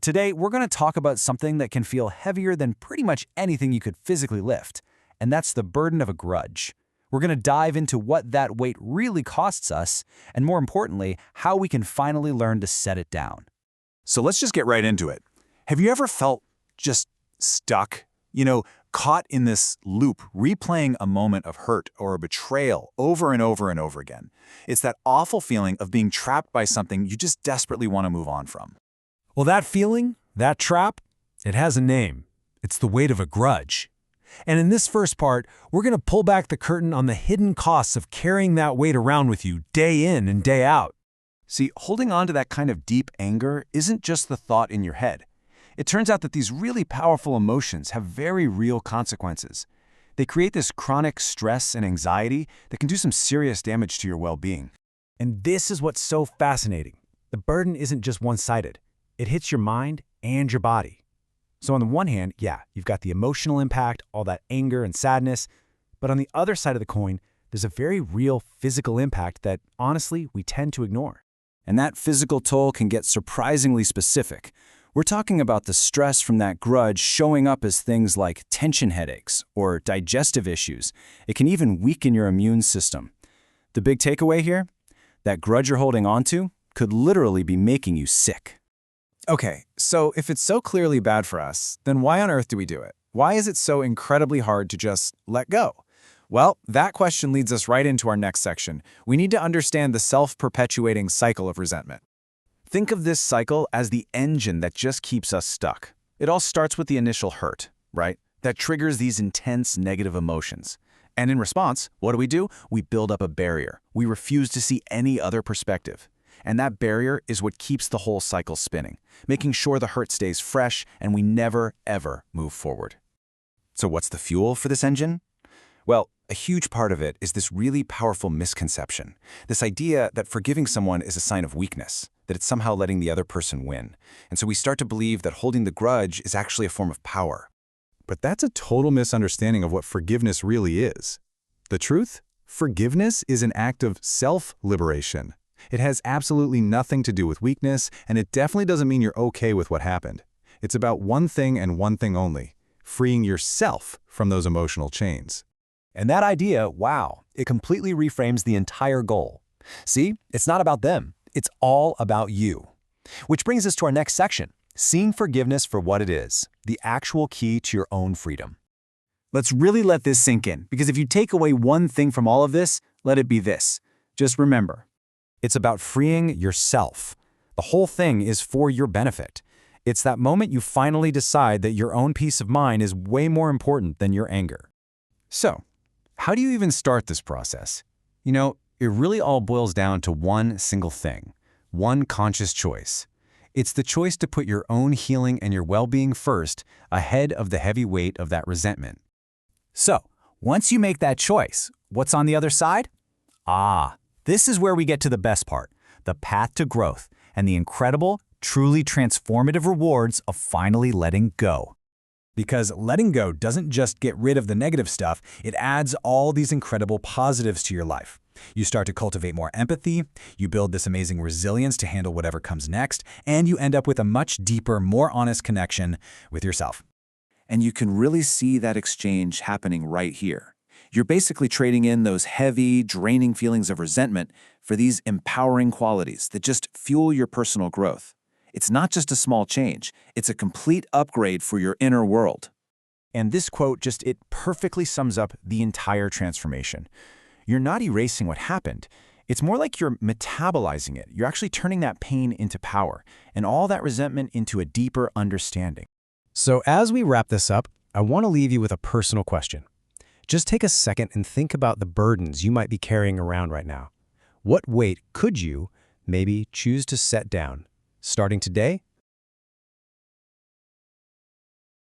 Today, we're going to talk about something that can feel heavier than pretty much anything you could physically lift, and that's the burden of a grudge. We're going to dive into what that weight really costs us, and more importantly, how we can finally learn to set it down. So let's just get right into it. Have you ever felt just stuck? Caught in this loop, replaying a moment of hurt or a betrayal over and over and over again. It's that awful feeling of being trapped by something you just desperately want to move on from. Well, that feeling, that trap, it has a name. It's the weight of a grudge. And in this first part, we're going to pull back the curtain on the hidden costs of carrying that weight around with you day in and day out. See, holding on to that kind of deep anger isn't just the thought in your head. It turns out that these really powerful emotions have very real consequences. They create this chronic stress and anxiety that can do some serious damage to your well-being. And this is what's so fascinating. The burden isn't just one-sided. It hits your mind and your body. So on the one hand, yeah, you've got the emotional impact, all that anger and sadness. But on the other side of the coin, there's a very real physical impact that, honestly, we tend to ignore. And that physical toll can get surprisingly specific. We're talking about the stress from that grudge showing up as things like tension headaches or digestive issues. It can even weaken your immune system. The big takeaway here? That grudge you're holding onto could literally be making you sick. Okay, so if it's so clearly bad for us, then why on earth do we do it? Why is it so incredibly hard to just let go? Well, that question leads us right into our next section. We need to understand the self-perpetuating cycle of resentment. Think of this cycle as the engine that just keeps us stuck. It all starts with the initial hurt, right? That triggers these intense negative emotions. And in response, what do? We build up a barrier. We refuse to see any other perspective. And that barrier is what keeps the whole cycle spinning, making sure the hurt stays fresh and we never, ever move forward. So what's the fuel for this engine? Well, a huge part of it is this really powerful misconception, this idea that forgiving someone is a sign of weakness, that it's somehow letting the other person win. And so we start to believe that holding the grudge is actually a form of power. But that's a total misunderstanding of what forgiveness really is. The truth? Forgiveness is an act of self-liberation. It has absolutely nothing to do with weakness, and it definitely doesn't mean you're okay with what happened. It's about one thing and one thing only: freeing yourself from those emotional chains. And that idea, wow, it completely reframes the entire goal. See, it's not about them. It's all about you. Which brings us to our next section, seeing forgiveness for what it is, the actual key to your own freedom. Let's really let this sink in, because if you take away one thing from all of this, let it be this. Just remember, it's about freeing yourself. The whole thing is for your benefit. It's that moment you finally decide that your own peace of mind is way more important than your anger. So, how do you even start this process? It really all boils down to one single thing, one conscious choice. It's the choice to put your own healing and your well-being first, ahead of the heavy weight of that resentment. So, once you make that choice, what's on the other side? This is where we get to the best part, the path to growth and the incredible, truly transformative rewards of finally letting go. Because letting go doesn't just get rid of the negative stuff, it adds all these incredible positives to your life. You start to cultivate more empathy, you build this amazing resilience to handle whatever comes next, and you end up with a much deeper, more honest connection with yourself. And you can really see that exchange happening right here. You're basically trading in those heavy, draining feelings of resentment for these empowering qualities that just fuel your personal growth. It's not just a small change, it's a complete upgrade for your inner world. And this quote it perfectly sums up the entire transformation. You're not erasing what happened. It's more like you're metabolizing it. You're actually turning that pain into power and all that resentment into a deeper understanding. So as we wrap this up, I want to leave you with a personal question. Just take a second and think about the burdens you might be carrying around right now. What weight could you maybe choose to set down, starting today